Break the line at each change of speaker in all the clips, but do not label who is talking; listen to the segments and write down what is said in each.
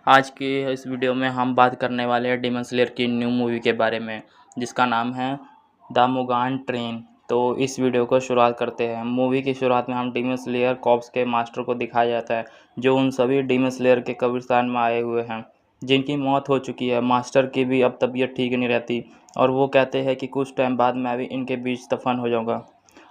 आज की इस वीडियो में हम बात करने वाले हैं डेमन स्लेयर की न्यू मूवी के बारे में, जिसका नाम है द मुगान ट्रेन। तो इस वीडियो को शुरुआत करते हैं। मूवी की शुरुआत में हम डेमन स्लेयर कॉर्प्स के मास्टर को दिखाया जाता है, जो उन सभी डेमन स्लेयर के कब्रिस्तान में आए हुए हैं जिनकी मौत हो चुकी है। मास्टर की भी अब तबीयत ठीक नहीं रहती और वो कहते हैं कि कुछ टाइम बाद मैं भी इनके बीच दफन हो जाऊंगा।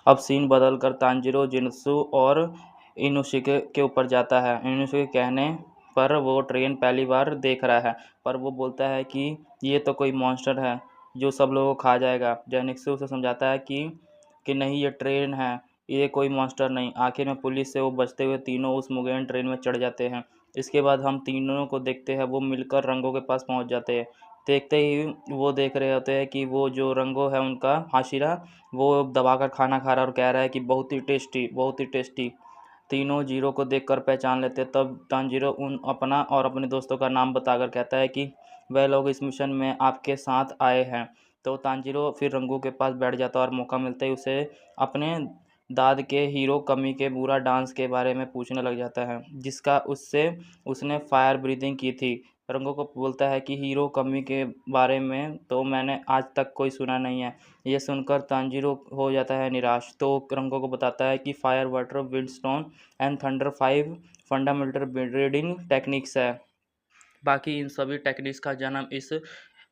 अब सीन बदल कर तांजिरो, जिनसू और इनुशिके के ऊपर जाता है। इनुशिके के कहने पर वो ट्रेन पहली बार देख रहा है, पर वो बोलता है कि ये तो कोई मॉन्स्टर है जो सब लोगों को खा जाएगा। जेनिक्सु उसे समझाता है कि नहीं, ये ट्रेन है, ये कोई मॉन्स्टर नहीं। आखिर में पुलिस से वो बचते हुए तीनों उस मुगेन ट्रेन में चढ़ जाते हैं। इसके बाद हम तीनों को देखते हैं, वो मिलकर रंगों के पास पहुंच जाते हैं। देखते ही वो देख रहे होते हैं कि वो जो रंगो है उनका हाशिरा, वो दबाकर खाना खा रहा है और कह रहा है कि बहुत ही टेस्टी, बहुत ही टेस्टी। तीनों जीरो को देखकर पहचान लेते हैं। तब तांजीरो उन अपना और अपने दोस्तों का नाम बताकर कहता है कि वह लोग इस मिशन में आपके साथ आए हैं। तो तांजीरो फिर रंगू के पास बैठ जाता है और मौका मिलते ही उसे अपने दाद के हीरो कमी के बुरा डांस के बारे में पूछने लग जाता है, जिसका उससे उसने फायर ब्रीदिंग की थी। रंगू को बोलता है कि हीरो कमी के बारे में तो मैंने आज तक कोई सुना नहीं है। ये सुनकर तांजीरो हो जाता है निराश। तो रंगो को बताता है कि fire, water, wind stone and thunder 5 fundamental breeding techniques है। बाकी इन सभी टेक्निक्स का जन्म इस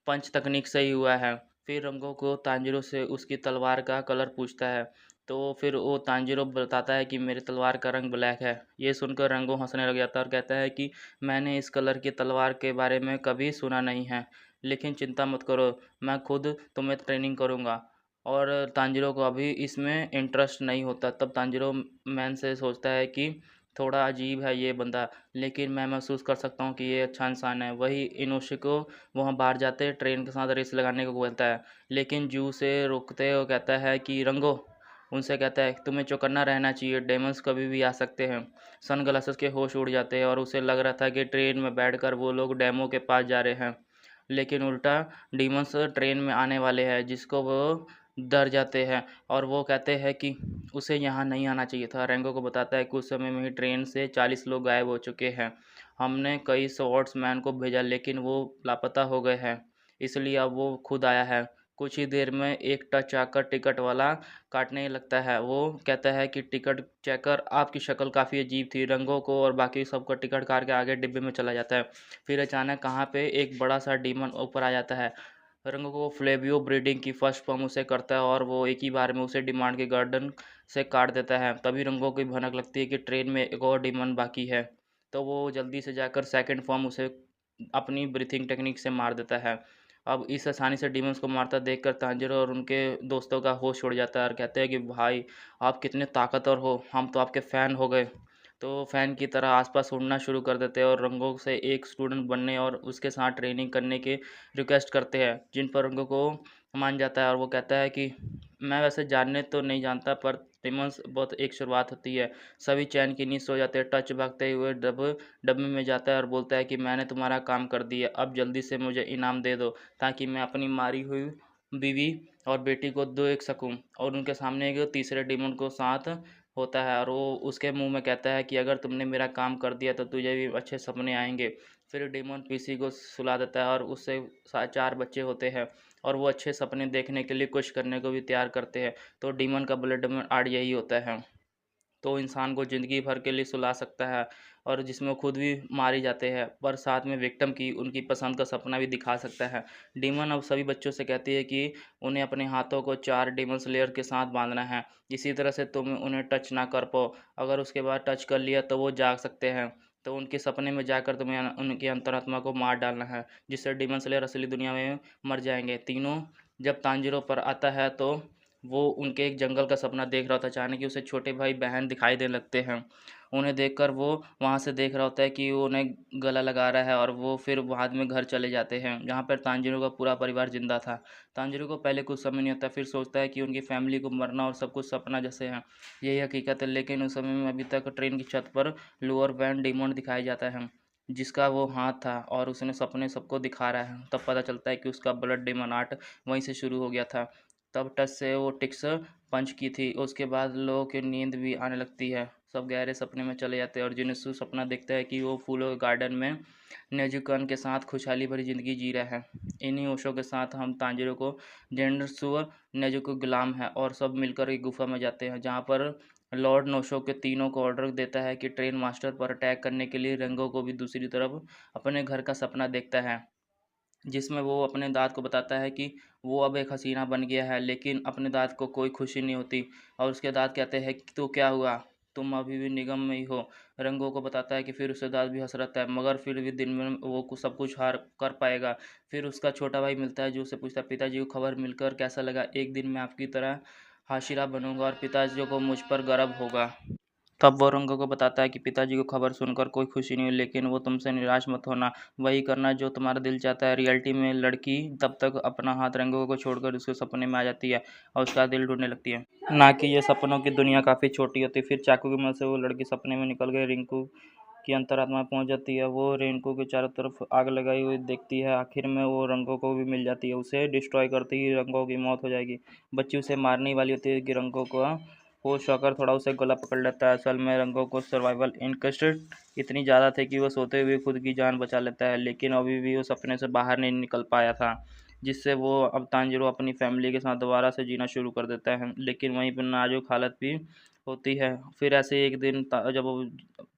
पंच तकनीक से ही हुआ है। फिर रंगो को तांजिरो से उसकी तलवार का कलर पूछता है, तो फिर वो तांजिरो बताता है कि मेरी तलवार का रंग ब्लैक है। ये सुनकर रंगो हंसने लग जाता है और कहता है कि मैंने इस कलर की तलवार के बारे में कभी सुना नहीं है, लेकिन चिंता मत करो, मैं खुद तुम्हें ट्रेनिंग करूँगा। और तांजिरो को अभी इसमें इंटरेस्ट नहीं होता। तब तांजिरो मैन से सोचता है कि थोड़ा अजीब है ये बंदा, लेकिन मैं महसूस कर सकता हूँ कि ये अच्छा इंसान है। वही इनोशिको वहाँ बाहर जाते ट्रेन के साथ रेस लगाने को बोलता है, लेकिन जू से रोकते वो कहता है कि रंगो, उनसे कहता है तुम्हें चौकन्ना रहना चाहिए, डेमंस कभी भी आ सकते हैं। सनग्लासेस के होश उड़ जाते हैं और उसे लग रहा था कि ट्रेन में बैठकर वो लोग डेमो के पास जा रहे हैं, लेकिन उल्टा डीमंस ट्रेन में आने वाले हैं, जिसको वो डर जाते हैं और वो कहते हैं कि उसे यहाँ नहीं आना चाहिए था। रेंगो को बताता है कि उस समय में ही ट्रेन से 40 लोग गायब हो चुके हैं। हमने कई स्वॉर्ड्समैन को भेजा, लेकिन वो लापता हो गए हैं, इसलिए अब वो खुद आया है। कुछ ही देर में एक टच आकर टिकट वाला काटने लगता है। वो कहता है कि टिकट चेकर, आपकी शक्ल काफ़ी अजीब थी। रंगों को और बाकी सबको टिकट काट के आगे डिब्बे में चला जाता है। फिर अचानक कहाँ पे एक बड़ा सा डीमन ऊपर आ जाता है। रंगों को फ्लेवियो ब्रीडिंग की फर्स्ट फॉर्म उसे करता है और वो एक ही बार में उसे डिमांड के गार्डन से काट देता है। तभी रंगों को भनक लगती है कि ट्रेन में एक और डिमन बाकी है, तो वो जल्दी से जाकर सेकंड फॉर्म उसे अपनी ब्रीथिंग टेक्निक से मार देता है। अब इस आसानी से डीमंस को मारता देखकर तांजिरो और उनके दोस्तों का होश उड़ जाता है और कहते हैं कि भाई, आप कितने ताकतवर हो, हम तो आपके फ़ैन हो गए। तो फ़ैन की तरह आसपास उड़ना शुरू कर देते हैं और रंगों से एक स्टूडेंट बनने और उसके साथ ट्रेनिंग करने की रिक्वेस्ट करते हैं, जिन पर रंगों को मान जाता है और वो कहता है कि मैं वैसे जानने तो नहीं जानता, पर डिमंस बहुत एक शुरुआत होती है। सभी चैन की नींद सो जाते हैं। टच भागते हुए डब्बे में जाता है और बोलता है कि मैंने तुम्हारा काम कर दिया, अब जल्दी से मुझे इनाम दे दो, ताकि मैं अपनी मारी हुई बीवी और बेटी को देख सकूं। और उनके सामने एक तीसरे डिमन को साथ होता है और वो उसके मुंह में कहता है कि अगर तुमने मेरा काम कर दिया तो तुझे भी अच्छे सपने आएंगे। फिर डिमन पीसी को सुला देता है और उससे 4 बच्चे होते हैं और वो अच्छे सपने देखने के लिए कुछ करने को भी तैयार करते हैं। तो डीमन का ब्लड में आर्ट यही होता है, तो इंसान को ज़िंदगी भर के लिए सुला सकता है और जिसमें वो खुद भी मारे जाते हैं, पर साथ में विक्टिम की उनकी पसंद का सपना भी दिखा सकता है। डीमन अब सभी बच्चों से कहती है कि उन्हें अपने हाथों को 4 डीमन स्लेयर के साथ बांधना है, इसी तरह से तुम उन्हें टच ना कर पाओ। अगर उसके बाद टच कर लिया तो वो जाग सकते हैं, तो उनके सपने में जाकर तुम्हें उनकी अंतरात्मा को मार डालना है, जिससे डीमन स्लेयर असली दुनिया में मर जाएंगे। तीनों जब तांजिरो पर आता है तो वो उनके एक जंगल का सपना देख रहा होता है। अचानक ही उसे छोटे भाई-बहन दिखाई देने लगते हैं। उन्हें देखकर वो वहाँ से देख रहा होता है कि वो उन्हें गला लगा रहा है और वो फिर बाद में घर चले जाते हैं, जहाँ पर तांजिरो का पूरा परिवार ज़िंदा था। तांजिरो को पहले कुछ समझ नहीं आता, फिर सोचता है कि उनकी फैमिली को मरना और सब कुछ सपना जैसे है, यही हकीकत है। लेकिन उस समय में अभी तक ट्रेन की छत पर लोअर वैन डिमोंड दिखाया जाता है, जिसका वो हाथ था और उसने सपने सबको दिखा रहा है। तब पता चलता है कि उसका ब्लड डेमन आर्ट वहीं से शुरू हो गया था। तब टच से वो टिक्स पंच की थी। उसके बाद लोगों की नींद भी आने लगती है, सब गहरे सपने में चले जाते हैं और जिनिसु सपना देखता है कि वो फूलों के गार्डन में नेजुकन के साथ खुशहाली भरी ज़िंदगी जी रहे हैं। इन्हीं ओशो के साथ हम तांजिरो को डेंडरसुअर नेजुको गुलाम है और सब मिलकर एक गुफा में जाते हैं, जहाँ पर लॉर्ड नोशो के तीनों को ऑर्डर देता है कि ट्रेन मास्टर पर अटैक करने के लिए रेंगो को भी दूसरी तरफ अपने घर का सपना देखता है, जिसमें वो अपने दाद को बताता है कि वो अब एक हसीना बन गया है, लेकिन अपने दाद को कोई खुशी नहीं होती और उसके दाद कहते हैं कि तो क्या हुआ, तुम अभी भी निगम में ही हो। रंगों को बताता है कि फिर उसके दाद भी हंस रहता है, मगर फिर भी दिन में वो सब कुछ हार कर पाएगा। फिर उसका छोटा भाई मिलता है जो उससे पूछता है, पिताजी को खबर मिलकर कैसा लगा, एक दिन मैं आपकी तरह हाशिरा बनूंगा और पिताजी को मुझ पर गर्व होगा। तब वो रंगो को बताता है कि पिताजी को खबर सुनकर कोई खुशी नहीं हुई, लेकिन वो तुमसे निराश मत होना, वही करना जो तुम्हारा दिल चाहता है। रियलिटी में लड़की तब तक अपना हाथ रंगो को छोड़कर उसके सपने में आ जाती है और उसका दिल ढूंढने लगती है, ना कि ये सपनों की दुनिया काफ़ी छोटी होती है। फिर चाकू की मदद से वो लड़की सपने में निकल गई रिंकू की अंतरात्मा पहुंच जाती है। वो रिंकू के चारों तरफ आग लगाई हुई देखती है। आखिर में वो रंगो को भी मिल जाती है। उसे डिस्ट्रॉय करते ही रंगो की मौत हो जाएगी। बच्ची उसे मारने वाली होती है कि रंगो को होश आकर थोड़ा उसे गला पकड़ लेता है। असल में रंगो को सर्वाइवल इंस्टिंक्ट इतनी ज़्यादा थी कि वो सोते हुए खुद की जान बचा लेता है, लेकिन अभी भी वो सपने से बाहर नहीं निकल पाया था, जिससे वो अब तांजिरो अपनी फैमिली के साथ दोबारा से जीना शुरू कर देता है, लेकिन वहीं पर नाजुक हालत भी होती है। फिर ऐसे एक दिन जब वो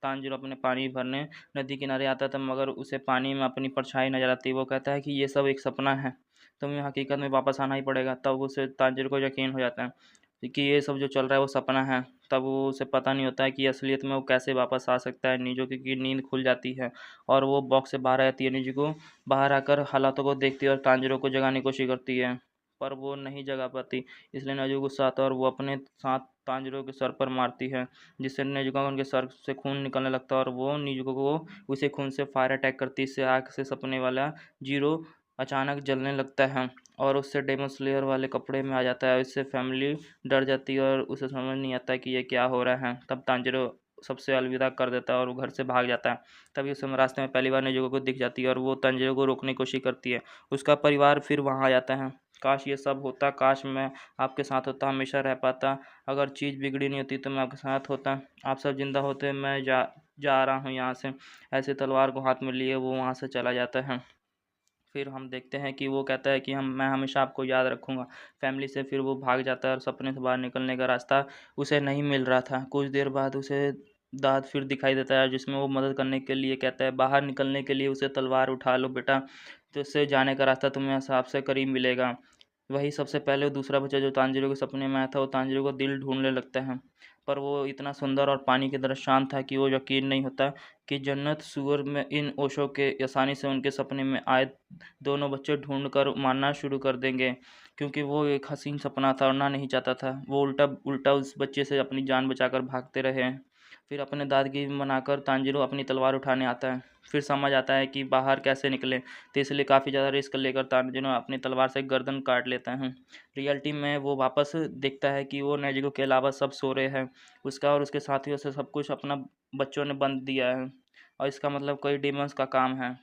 तांजिरो अपने पानी भरने नदी किनारे आता था, मगर उसे पानी में अपनी परछाई नजर आती है। वो कहता है कि ये सब एक सपना है, तुम्हें हकीकत में वापस आना ही पड़ेगा। तब उसे तांजिरो को यकीन हो जाता है कि ये सब जो चल रहा है वो सपना है। तब वो उसे पता नहीं होता है कि असलियत में वो कैसे वापस आ सकता है। निजुको की नींद खुल जाती है और वो बॉक्स से बाहर आती है। निजुको बाहर आकर हालातों को देखती है और तांजिरो को जगाने की कोशिश करती है, पर वो नहीं जगा पाती। इसलिए नेजुको गुस्सा आता है और वो अपने साथ तांजिरो के सर पर मारती है, जिससे नेजुको उनके सर से खून निकलने लगता है और वो निजुको को उसे खून से फायर अटैक करती है। इससे आँख से सपने वाला जीरो अचानक जलने लगता है और उससे डेमन स्लेयर वाले कपड़े में आ जाता है। इससे फैमिली डर जाती है और उसे समझ नहीं आता कि ये क्या हो रहा है। तब तांजिरो सबसे अलविदा कर देता है और वो घर से भाग जाता है। तभी उस समय रास्ते में पहली बार नेजुको को दिख जाती है और वो तांजिरो को रोकने की कोशिश करती है। उसका परिवार फिर वहाँ आ जाता है। काश ये सब होता, काश मैं आपके साथ होता, हमेशा रह पाता। अगर चीज़ बिगड़ी नहीं होती तो मैं आपके साथ होता, आप सब जिंदा होते, मैं जा जा रहा हूँ यहाँ से। ऐसे तलवार को हाथ में लिए वो वहाँ से चला जाता है। फिर हम देखते हैं कि वो कहता है कि मैं हमेशा आपको याद रखूँगा। फैमिली से फिर वो भाग जाता है और सपने से बाहर निकलने का रास्ता उसे नहीं मिल रहा था। कुछ देर बाद उसे दाँत फिर दिखाई देता है, जिसमें वो मदद करने के लिए कहता है, बाहर निकलने के लिए उसे तलवार उठा लो बेटा, तो इससे जाने का रास्ता तुम्हें सबसे करीब मिलेगा। वही सबसे पहले दूसरा बच्चा जो तांजिरो के सपने में आया था, वो तांजिरो को दिल ढूँढने लगता है। पर वो इतना सुंदर और पानी की तरह शांत था कि वो यकीन नहीं होता कि जन्नत सूअर में इन ओशो के आसानी से उनके सपने में आए दोनों बच्चे ढूँढ कर मारना शुरू कर देंगे, क्योंकि वो एक हसीन सपना था और ना नहीं चाहता था। वो उल्टा उल्टा उस बच्चे से अपनी जान बचाकर भागते रहे। फिर अपने दादागिरी मनाकर तांजिरो अपनी तलवार उठाने आता है। फिर समझ आता है कि बाहर कैसे निकलें, तो इसलिए काफ़ी ज़्यादा रिस्क लेकर तांजिरो अपनी तलवार से गर्दन काट लेता है। रियलिटी में वो वापस देखता है कि वो नेजुको के अलावा सब सो रहे हैं। उसका और उसके साथियों से सब कुछ अपना बच्चों ने बंद दिया है और इसका मतलब कोई डीमंस का काम है।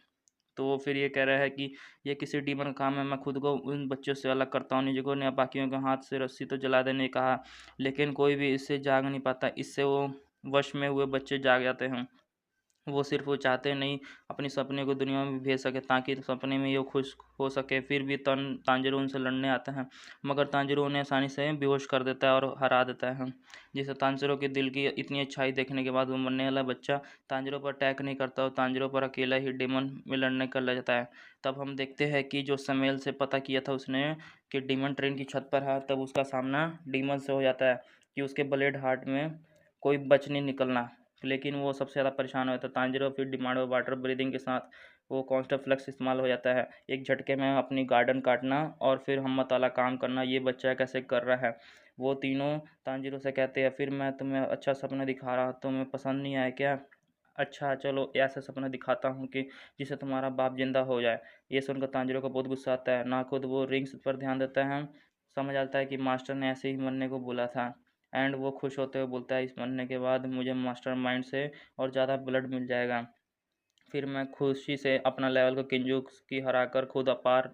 तो वो फिर ये कह रहा है कि ये किसी डीमन का काम है, मैं खुद को उन बच्चों से अलग करता हूँ। निजुको ने बाकियों के हाथ से रस्सी तो जला देने कहा, लेकिन कोई भी इससे जाग नहीं पाता। इससे वो वश में हुए बच्चे जाग जाते हैं। वो सिर्फ वो चाहते नहीं अपने सपने को दुनिया में भेज सके, ताकि सपने में ये खुश हो सके। फिर भी तांजिरो उनसे लड़ने आता है, मगर तांजिरो उन्हें आसानी से बेहोश कर देता है और हरा देता है, जिससे तांजिरो के दिल की इतनी अच्छाई देखने के बाद वो मरने वाला बच्चा तांजिरो पर अटैक नहीं करता और तांजिरो पर अकेला ही डेमन में लड़ने कर ले जाता है। तब हम देखते हैं कि जो समेल से पता किया था उसने कि डीमन ट्रेन की छत पर है, तब उसका सामना डीमन से हो जाता है कि उसके ब्लेड हार्ट में कोई बच नहीं निकलना। लेकिन वो सबसे ज़्यादा परेशान हो जाता है। तांजिरो फिर डिमांड और वाटर ब्रीदिंग के साथ वो कांस्टेंट फ्लक्स इस्तेमाल हो जाता है। एक झटके में अपनी गार्डन काटना और फिर हिम्मत वाला काम करना, ये बच्चा कैसे कर रहा है। वो तीनों तांजिरो से कहते हैं, फिर मैं तुम्हें अच्छा सपना दिखा रहा, तुम्हें पसंद नहीं आया क्या? अच्छा चलो ऐसा सपना दिखाता हूँ कि जिससे तुम्हारा बाप जिंदा हो जाए। ये सुनकर तांजिरो को बहुत गुस्सा आता है। ना खुद वो रिंग्स पर ध्यान देता है, समझ आता है कि मास्टर ने ऐसे ही मरने को बोला था। एंड वो खुश होते हुए बोलता है, इस मरने के बाद मुझे मास्टरमाइंड से और ज़्यादा ब्लड मिल जाएगा। फिर मैं खुशी से अपना लेवल को किंजुकी हराकर खुद अपार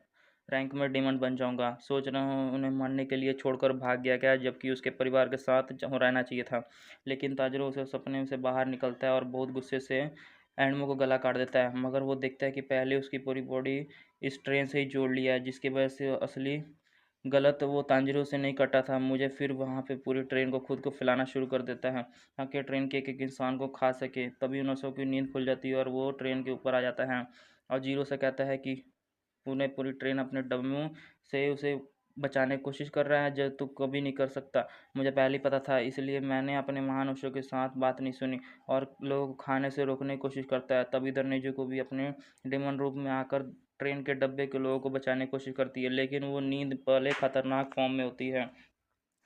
रैंक में डिमंड बन जाऊंगा। सोच रहा हूँ उन्हें मारने के लिए छोड़कर भाग गया क्या, जबकि उसके परिवार के साथ रहना चाहिए था। लेकिन ताजिरो उसे सपने से बाहर निकलता है और बहुत गुस्से से एनिमो को गला काट देता है, मगर वो देखता है कि पहले उसकी पूरी बॉडी इस ट्रेन से ही जोड़ लिया है, जिसकी वजह से असली गलत वो तांजिरो से नहीं कटा था। मुझे फिर वहाँ पे पूरी ट्रेन को खुद को फैलाना शुरू कर देता है, ताकि ट्रेन के एक-एक इंसान को खा सके। तभी उनोसो की नींद खुल जाती है और वो ट्रेन के ऊपर आ जाता है और जीरो से कहता है कि तूने पूरी ट्रेन अपने डब्बों से उसे बचाने की कोशिश कर रहा है, जो तू कभी नहीं कर सकता। मुझे पहले ही पता था, इसलिए मैंने अपने महानुभावों के साथ बात नहीं सुनी और लोगों को खाने से रोकने की कोशिश करता है। तब इधर नेज़ुको भी अपने डेमन रूप में आकर ट्रेन के डब्बे के लोगों को बचाने की कोशिश करती है, लेकिन वो नींद पहले खतरनाक फॉर्म में होती है,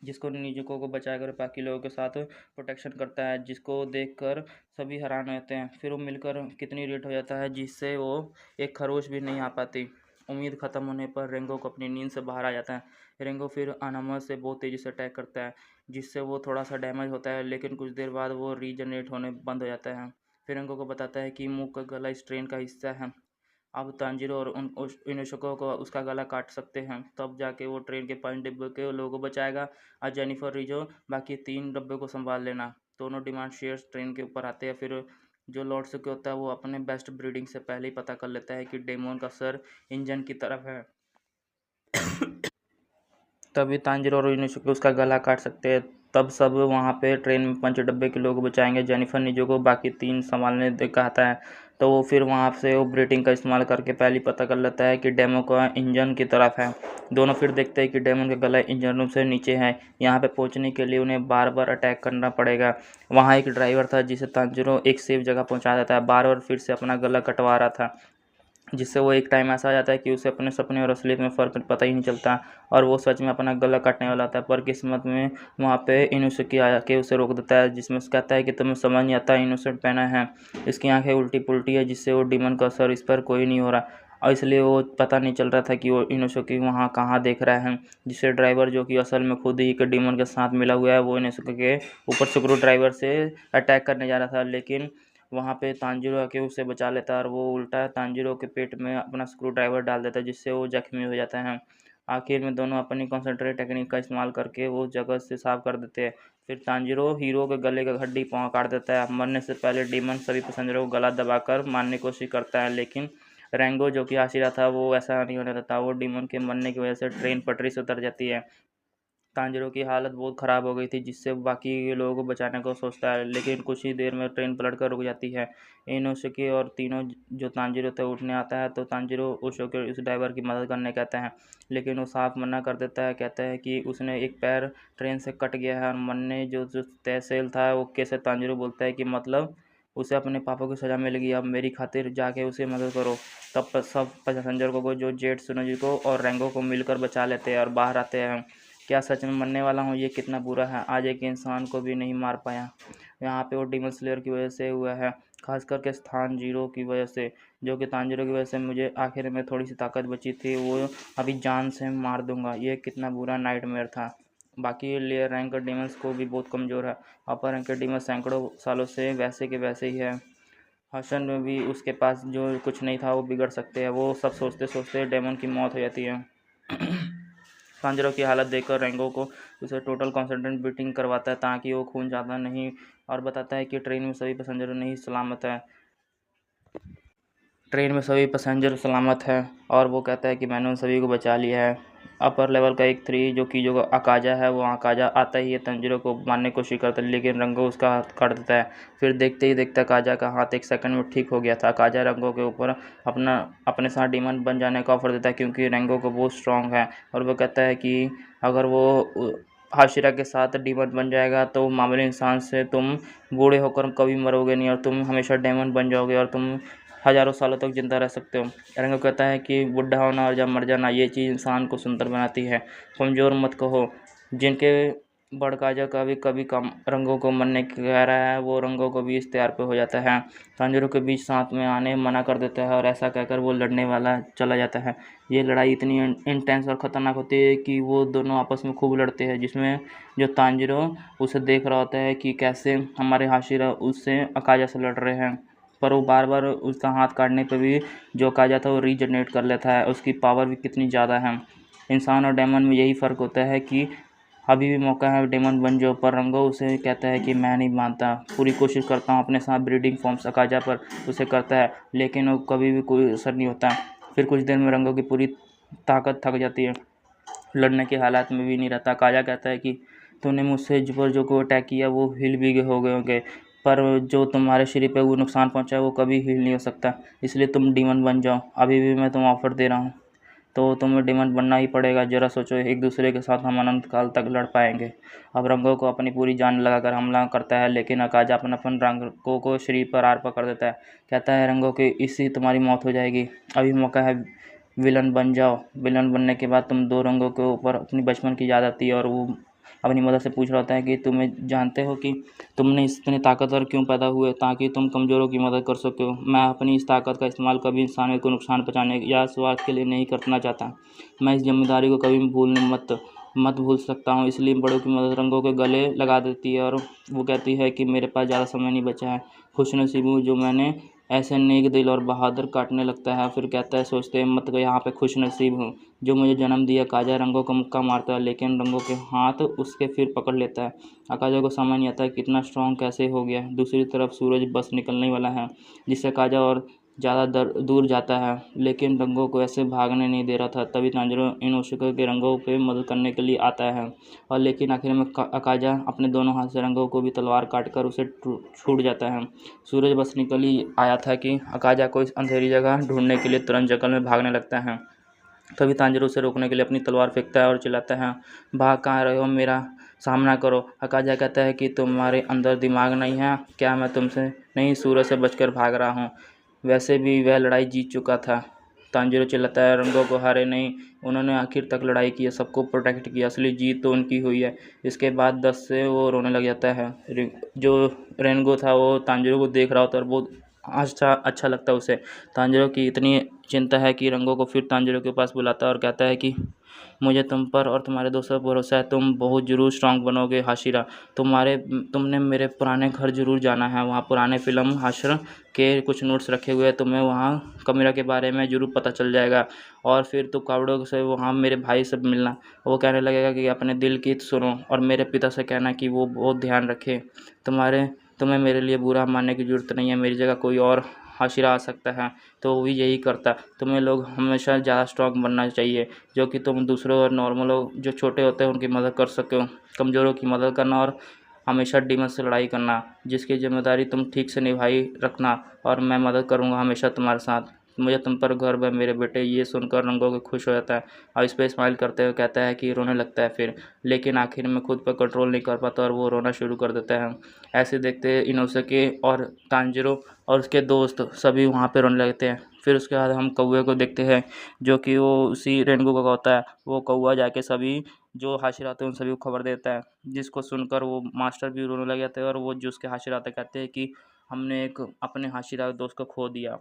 जिसको निजुको को बचाकर बाकी लोगों के साथ प्रोटेक्शन करता है, जिसको देखकर सभी हैरान रहते हैं। फिर वो मिलकर कितनी लेट हो जाता है, जिससे वो एक खरोच भी नहीं आ पाती। उम्मीद ख़त्म होने पर रेंगो को अपनी नींद से बाहर आ जाता है। रेंगो फिर अनामा से बहुत तेज़ी से अटैक करता है, जिससे वो थोड़ा सा डैमेज होता है, लेकिन कुछ देर बाद वो रीजनरेट होने बंद हो जाता है। फिर रेंगो को बताता है कि मुँह का गला इस ट्रेन का हिस्सा है। अब तांजीरो और उन उस इनुशको को उसका गला काट सकते हैं, तब जाके वो ट्रेन के 5 डिब्बे के लोगों को बचाएगा और जेनिफर रिजो बाकी 3 डब्बे को संभाल लेना। दोनों डिमांड शेयर्स ट्रेन के ऊपर आते हैं। फिर जो लॉर्डसुके होता है वो अपने बेस्ट ब्रीडिंग से पहले ही पता कर लेता है कि डेमोन का सर इंजन की तरफ है। तभी तांजीरो और इनुसुके उसका गला काट सकते हैं। तब सब वहाँ पे ट्रेन में 5 डब्बे के लोग बचाएंगे। जेनिफर निजो को बाकी 3 संभालने कहता है, तो वो फिर वहाँ से वो ब्रीडिंग का इस्तेमाल करके पहले पता कर लेता है कि डेमो का इंजन की तरफ है। दोनों फिर देखते हैं कि डेमन का गला इंजन रूम से नीचे है। यहाँ पे पहुँचने के लिए उन्हें बार बार अटैक करना पड़ेगा। वहाँ एक ड्राइवर था जिसे तांजीरो एक सेफ जगह पहुँचा देता है, बार बार फिर से अपना गला कटवा रहा था, जिससे वो एक टाइम ऐसा आ जाता है कि उसे अपने सपने और असलियत में फ़र्क पता ही नहीं चलता और वो सच में अपना गला काटने वाला होता है। पर किस्मत में वहाँ पे इनुसुकी आके उसे रोक देता है, जिसमें उससे कहता है कि तुम्हें समझ नहीं आता, इनोसेंट पहना है, इसकी आंखें उल्टी पुल्टी है, जिससे वो डीमन का असर इस पर कोई नहीं हो रहा और इसलिए वो पता नहीं चल रहा था कि वो इनुसुकी वहाँ कहाँ देख रहा है। जिससे ड्राइवर, जो कि असल में खुद ही एक डीमन के साथ मिला हुआ है, वो इनुसुकी के ऊपर स्क्रू ड्राइवर से अटैक करने जा रहा था, लेकिन वहाँ पे तांजीरो आके उसे बचा लेता है और वो उल्टा तांजीरो के पेट में अपना स्क्रू ड्राइवर डाल देता है, जिससे वो जख्मी हो जाता है। आखिर में दोनों अपनी कॉन्सेंट्रेट टेक्निक का इस्तेमाल करके वो जगह से साफ कर देते हैं। फिर तांजीरो हीरो के गले का हड्डी पाँव काट देता है। मरने से पहले डीमन सभी पैसेंजरों को गला दबाकर मारने की कोशिश करता है, लेकिन रेंगो, जो कि हाशिरा था, वो ऐसा नहीं होने देता। वो डीमन के मरने की वजह से ट्रेन पटरी से उतर जाती है। तांजीरो की हालत बहुत ख़राब हो गई थी, जिससे बाकी लोगों को बचाने को सोचता है, लेकिन कुछ ही देर में ट्रेन पलटकर रुक जाती है। इनोसुके और तीनों जो तांजीरो थे उठने आता है, तो तांजीरो उशोके उस ड्राइवर की मदद करने कहता है, लेकिन वो साफ मना कर देता है। कहता है कि उसने एक पैर ट्रेन से कट गया है और मरने जो जो तहसील था वो कैसे। तांजीरो बोलता है कि मतलब उसे अपने पापा की सज़ा मिल गई, अब मेरी खातिर जाके उसे मदद करो। तब सब पैसेंजर को जो जेट सुनोजी और रेंगो को मिलकर बचा लेते हैं और बाहर आते हैं। क्या सच में मरने वाला हूँ? ये कितना बुरा है, आज एक इंसान को भी नहीं मार पाया। यहाँ पे वो डीमन स्लेयर की वजह से हुआ है, खास करके स्थान जीरो की वजह से, जो कि तांजीरो की वजह से मुझे आखिर में थोड़ी सी ताकत बची थी, वो अभी जान से मार दूंगा। ये कितना बुरा नाइटमेयर था। बाकी लेयर रैंक के डीमंस को भी बहुत कमज़ोर है। अपर रैंक के डीमन सैकड़ों सालों से वैसे के वैसे ही है। हसन में भी उसके पास जो कुछ नहीं था वो बिगड़ सकते हैं। वो सब सोचते सोचते डेमन की मौत हो जाती है। तांजीरो की हालत देखकर रेंगो को उसे टोटल कॉन्सेंट्रेट ब्रीथिंग करवाता है, ताकि वो खून ज़्यादा नहीं, और बताता है कि ट्रेन में सभी पैसेंजर नहीं सलामत है। ट्रेन में सभी पैसेंजर सलामत है और वो कहता है कि मैंने उन सभी को बचा लिया है। अपर लेवल का एक 3 जो कि जो अकाजा है, वो अकाजा आता ही है तांजीरो को मारने की कोशिश करता है, लेकिन रंगो उसका हाथ काट देता है। फिर देखते ही देखते अकाजा का हाथ 1 सेकंड में ठीक हो गया था। अकाजा रंगो के ऊपर अपने साथ डीमन बन जाने का ऑफर देता है, क्योंकि रंगो को बहुत स्ट्रांग है और वो कहता है कि अगर वो हाशिरा के साथ डीमन बन जाएगा तो मामूली इंसान से तुम बूढ़े होकर कभी मरोगे नहीं और तुम हमेशा डेमन बन जाओगे और तुम हज़ारों सालों तक ज़िंदा रह सकते हो। रंगो कहता है कि बूढ़ा होना और जब मर जाना, ये चीज़ इंसान को सुंदर बनाती है, कमज़ोर मत कहो। जिनके बड़काजा का भी कभी कम रंगों को मरने कह रहा है, वो रंगों को भी इस तैयार पे हो जाता है। तांजीरो के बीच साथ में आने मना कर देता है और ऐसा कहकर वो लड़ने वाला चला जाता है। ये लड़ाई इतनी इंटेंस और ख़तरनाक होती है कि वो दोनों आपस में खूब लड़ते हैं, जिसमें जो तांजीरो उसे देख रहा होता है कि कैसे हमारे हाशिरा उससे अकाजा से लड़ रहे हैं, पर वो बार बार उसका हाथ काटने पे भी जो अकाजा था वो रीजनरेट कर लेता है। उसकी पावर भी कितनी ज़्यादा है। इंसान और डेमन में यही फ़र्क होता है कि अभी भी मौका है, डेमन बन जाओ। पर रंगो उसे कहता है कि मैं नहीं मानता, पूरी कोशिश करता हूँ अपने साथ ब्रीडिंग फॉर्म्स अकाजा पर उसे करता है, लेकिन वो कभी भी कोई असर नहीं होता। फिर कुछ देर में रंगो की पूरी ताकत थक जाती है, लड़ने के हालात में भी नहीं रहता। काजा कहता है कि तूने मुझसे जो को अटैक किया वो हिल भी हो गए होंगे, पर जो तुम्हारे शरीर पे वो नुकसान पहुंचा है वो कभी हिल नहीं हो सकता, इसलिए तुम डीमन बन जाओ। अभी भी मैं तुम्हें ऑफ़र दे रहा हूँ, तो तुम्हें डीमन बनना ही पड़ेगा। जरा सोचो, एक दूसरे के साथ हम अनंत काल तक लड़ पाएंगे। अब रंगो को अपनी पूरी जान लगाकर हमला करता है, लेकिन अकाजा अपन रंगो को शरीर पर आर पकड़ देता है। कहता है रंगो कि इससे तुम्हारी मौत हो जाएगी, अभी मौका है, विलन बन जाओ। विलन बनने के बाद तुम दो रंगों के ऊपर अपनी बचपन की याद आती है, और वो अपनी मदर से पूछ रहा होता है कि तुम्हें जानते हो कि तुमने इतने ताकतवर क्यों पैदा हुए, ताकि तुम कमज़ोरों की मदद कर सको। मैं अपनी इस ताकत का इस्तेमाल कभी इंसानियत को नुकसान पहुंचाने या स्वार्थ के लिए नहीं करना चाहता। मैं इस जिम्मेदारी को कभी मत भूल सकता हूँ, इसलिए बड़ों की मदद रंगों के गले लगा देती है। और वो कहती है कि मेरे पास ज़्यादा समय नहीं बचा है, खुशनसीब हूँ जो मैंने ऐसे नेक दिल और बहादुर काटने लगता है। फिर कहता है सोचते मत को यहाँ पे खुशनसीब हूँ जो मुझे जन्म दिया। काजा रंगों को मुक्का मारता है, लेकिन रंगों के हाथ उसके फिर पकड़ लेता है। अकाजा को समझ नहीं आता है कितना स्ट्रॉन्ग कैसे हो गया। दूसरी तरफ सूरज बस निकलने वाला है, जिससे काजा और ज़्यादा दूर जाता है, लेकिन रंगों को ऐसे भागने नहीं दे रहा था। तभी तांजिरो इनोशुका के रंगों पे मदद करने के लिए आता है, और लेकिन आखिर में अकाजा अपने दोनों हाथ से रंगों को भी तलवार काट कर उसे छूट जाता है। सूरज बस निकल ही आया था कि अकाजा को इस अंधेरी जगह ढूंढने के लिए तुरंत जंगल में भागने लगता है। तभी तांजिरो उसे रोकने के लिए अपनी तलवार फेंकता है और चिल्लाता है, भाग कहाँ रहे हो, मेरा सामना करो। अकाजा कहता है कि तुम्हारे अंदर दिमाग नहीं है क्या, मैं तुमसे नहीं सूरज से बचकर भाग रहा हूँ, वैसे भी वह लड़ाई जीत चुका था। तांजिरो चिल्लाता है, रंगों को हारे नहीं, उन्होंने आखिर तक लड़ाई की है, सबको प्रोटेक्ट किया, असली जीत तो उनकी हुई है। इसके बाद 10 से वो रोने लग जाता है। जो रेनगो था वो तांजिरो को देख रहा होता है और बहुत अच्छा लगता है उसे। तांजिरो की इतनी चिंता है कि रंगों को फिर तांजिरो के पास बुलाता है और कहता है कि मुझे तुम पर और तुम्हारे दोस्तों पर भरोसा है, तुम बहुत ज़रूर स्ट्रांग बनोगे हाशिरा। तुमने मेरे पुराने घर ज़रूर जाना है, वहाँ पुराने फ़िल्म हाशिरा के कुछ नोट्स रखे हुए हैं, तुम्हें वहाँ कमिरा के बारे में ज़रूर पता चल जाएगा, और फिर तो कावड़ो से वहाँ मेरे भाई से मिलना। वो कहने लगेगा कि अपने दिल की सुनो, और मेरे पिता से कहना कि वो बहुत ध्यान रखे। तुम्हें मेरे लिए बुरा मानने की ज़रूरत नहीं है, मेरी जगह कोई और हाशिरा आ सकता है तो वो भी यही करता। तुम्हें लोग हमेशा ज़्यादा स्ट्रॉन्ग बनना चाहिए, जो कि तुम दूसरों और नॉर्मलों जो छोटे होते हैं उनकी मदद कर सको, कमज़ोरों की मदद करना और हमेशा डीमन से लड़ाई करना, जिसकी जिम्मेदारी तुम ठीक से निभाई रखना, और मैं मदद करूँगा हमेशा तुम्हारे साथ। मुझे तुम पर गर्व है मेरे बेटे। ये सुनकर रंगों के खुश हो जाता है और इस पर स्माइल करते हुए कहता है कि रोने लगता है फिर, लेकिन आखिर में खुद पर कंट्रोल नहीं कर पाता और वो रोना शुरू कर देता है। ऐसे देखते इनोसुके और तांजिरो और उसके दोस्त सभी वहाँ पे रोने लगते हैं। फिर उसके बाद हम कौवे को देखते हैं, जो कि वो उसी रेनबो का होता है। वो कौवा जाके सभी जो हाशिरा आते हैं उन सभी को खबर देता है, जिसको सुनकर वो मास्टर भी रोने लग जाते हैं, और वो जो उसके हाशिरा आते कहते हैं कि हमने एक अपने हाशिरा दोस्त को खो दिया।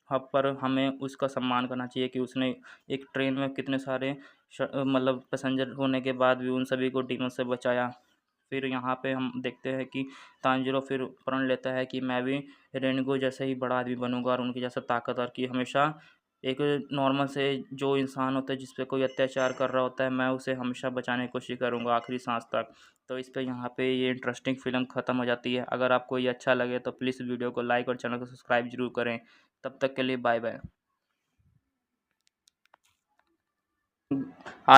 अब पर हमें उसका सम्मान करना चाहिए कि उसने एक ट्रेन में कितने सारे मतलब पैसेंजर होने के बाद भी उन सभी को डीमन से बचाया। फिर यहाँ पे हम देखते हैं कि तांजिरो फिर प्रण लेता है कि मैं भी रेनिगो जैसा ही बड़ा आदमी बनूंगा और उनकी जैसा ताकतवर, कि हमेशा एक नॉर्मल से जो इंसान होता है जिस पे कोई अत्याचार कर रहा होता है, मैं उसे हमेशा बचाने की कोशिश करूँगा आखिरी सांस तक। तो इस पे यहाँ पे ये इंटरेस्टिंग फिल्म ख़त्म हो जाती है। अगर आपको ये अच्छा लगे तो प्लीज़ वीडियो को लाइक और चैनल को सब्सक्राइब जरूर करें। तब तक के लिए बाय बाय। आज